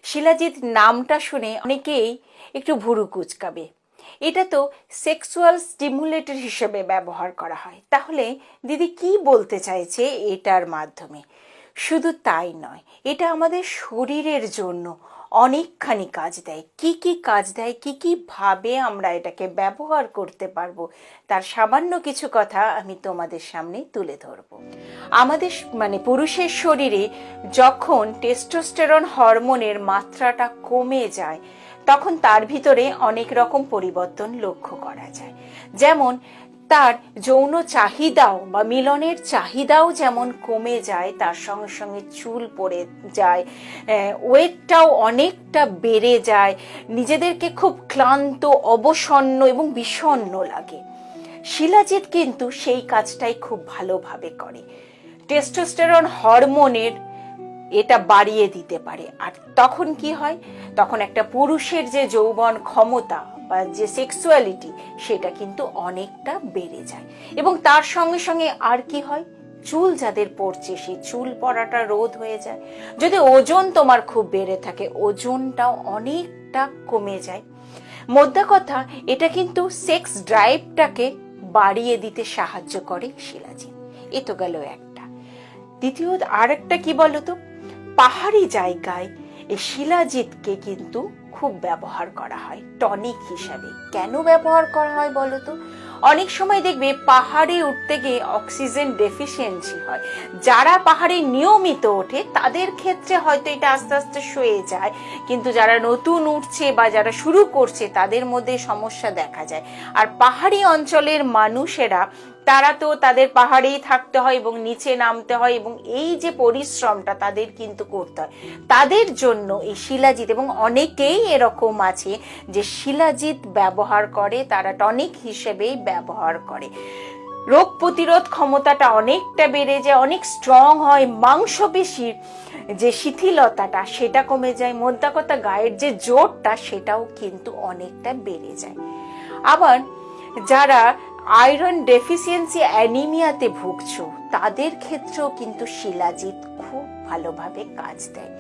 শিলাজিৎ নামটা শুনে অনেকেই একটু ভুরু কুঁচকাবে। এটা তো সেক্সুয়াল স্টিমুলেটর হিসেবে ব্যবহার করা হয়। তাহলে দিদি কি বলতে চাইছে এটার মাধ্যমে? শুধু তাই নয়, এটা আমাদের শরীরের জন্য অনেকখানি কাজ দেয়। কি কি কাজ দেয়, কি কি ভাবে আমরা এটাকে ব্যবহার করতে পারবো, তার সামান্য কিছু কথা আমি তোমাদের সামনে তুলে ধরবো। আমাদের পুরুষের শরীরে যখন টেস্টোস্টেরন হরমোনের মাত্রাটা কমে যায়, তখন তার ভিতরে অনেক রকম পরিবর্তন লক্ষ্য করা যায়। যেমন তার যৌন চাহিদাও বা মিলনের চাহিদাও যেমন কমে যায়, তার সঙ্গে সঙ্গে চুল পড়ে যায়, ওয়েটটাও অনেকটা বেড়ে যায়, নিজেদেরকে খুব ক্লান্ত, অবসন্ন এবং বিষণ্ণ লাগে। শিলাজিৎ কিন্তু সেই কাজটাই খুব ভালোভাবে করে। টেস্টোস্টেরন হরমোনের এটা বাড়িয়ে দিতে পারে। আর তখন কি হয়, তখন একটা পুরুষের যে যৌবন ক্ষমতা বা যে সেক্সুয়ালিটি, সেটা কিন্তু অনেকটা বেড়ে যায়। এবং তার সঙ্গে সঙ্গে আর কি হয়, চুল যাদের পড়ছে সেই চুল পড়াটা রোধ হয়ে যায়। যদি ওজন তোমার খুব বেড়ে থাকে, ওজনটাও অনেকটা কমে যায়। মোদ্দা কথা, এটা কিন্তু সেক্স ড্রাইভটাকে বাড়িয়ে দিতে সাহায্য করে শিলাজিৎ। এ তো গেল একটা। দ্বিতীয়ত আরেকটা কি বলতো, পাহাড়ি জায়গায় এই শিলাজিৎকে কিন্তু খুব ব্যবহার করা হয় টনিক হিসাবে। কেন ব্যবহার করা হয় বলতো? অনেক সময় দেখবে পাহাড়ে উঠতে গিয়ে অক্সিজেন ডেফিসিয়েন্সি হয়। যারা পাহাড়ে নিয়মিত ওঠে তাদের ক্ষেত্রে হয়তো এটা আস্তে আস্তে সয়ে যায়, কিন্তু যারা নতুন উঠছে বা যারা শুরু করছে তাদের মধ্যে সমস্যা দেখা যায়। আর পাহাড়ি অঞ্চলের মানুষেরা, তারা তো তাদের পাহাড়েই থাকতে হয় এবং নিচে নামতে হয়, এবং এই যে পরিশ্রমটা তাদের কিন্তু করতে হয়। তাদের জন্য এই শিলাজিৎ, এবং অনেকেই এরকম আছে যে শিলাজিৎ ব্যবহার করে, তারা টনিক হিসেবেই ব্যবহার করে। রোগ প্রতিরোধ ক্ষমতাটা অনেকটা বেড়ে যায়, অনেক স্ট্রং হয়, মাংসপেশির যে শিথিলতাটা সেটা কমে যায়, মোদ্দা কথা গায়ের যে জোরটা সেটাও কিন্তু অনেকটা বেড়ে যায়। আবার যারা আয়রন ডেফিসিয়েন্সি অ্যানিমিয়াতে ভুগছো, তাদের ক্ষেত্রেও কিন্তু শিলাজিৎ খুব ভালোভাবে কাজ দেয়।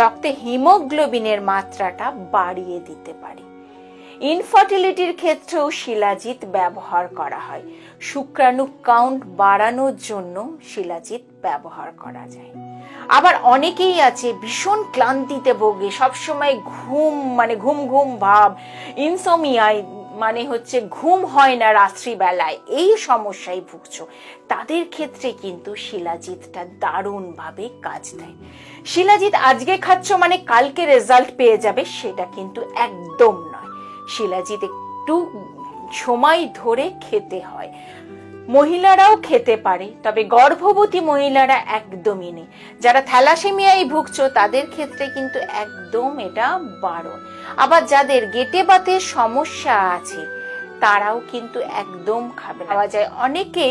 রক্তে হিমোগ্লোবিনের মাত্রাটা বাড়িয়ে দিতে পারে। ইনফার্টিলিটির ক্ষেত্রেও শিলাজিৎ ব্যবহার করা হয়। শুক্রাণু কাউন্ট বাড়ানোর জন্য শিলাজিৎ ব্যবহার করা যায়। আবার অনেকেই আছে ভীষণ ক্লান্তিতে ভোগে, সবসময় ঘুম ঘুম ভাব, ইনসোমিয়ায় ঘুম হয় না রাত্রিবেলায়, এই সমস্যায় ভুগছো, তাদের ক্ষেত্রে কিন্তু শিলাজিৎটা দারুণভাবে কাজ দেয়। শিলাজিৎ আজকে খাচ্ছ মানে কালকে রেজাল্ট পেয়ে যাবে, সেটা কিন্তু একদম নয়। শিলাজিৎ একটু সময় ধরে খেতে হয়। মহিলারাও খেতে পারে, তবে গর্ভবতী মহিলারা একদমই নেই। যারা থ্যালাসেমিয়ায় ভুগছো তাদের ক্ষেত্রে কিন্তু একদম এটা বারণ। আবার যাদের গেটে বাতের সমস্যা আছে তারাও কিন্তু একদম খাবে না। পাওয়া যায় অনেকে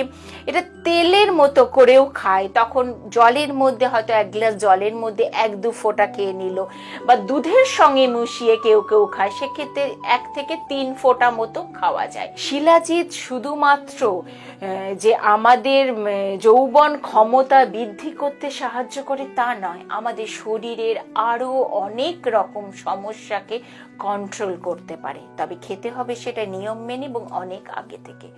এটা তেলের মতো করেও খায়, তখন জলের মধ্যে হয়তো এক গ্লাস জলের মধ্যে 1-2 ফোঁটা খেয়ে নিল, বা দুধের সঙ্গে মিশিয়ে কেউ কেউ খায়, সেক্ষেত্রে 1 থেকে 3 ফোঁটা মতো খাওয়া যায়। শিলাজিৎ শুধুমাত্র যে আমাদের যৌবন ক্ষমতা বৃদ্ধি করতে সাহায্য করে তা নয়, আমাদের শরীরের আরো অনেক রকম সমস্যাকে কন্ট্রোল করতে পারে। তবে খেতে হবে সেটা নিয়ম মেনে এবং অনেক আগে থেকে।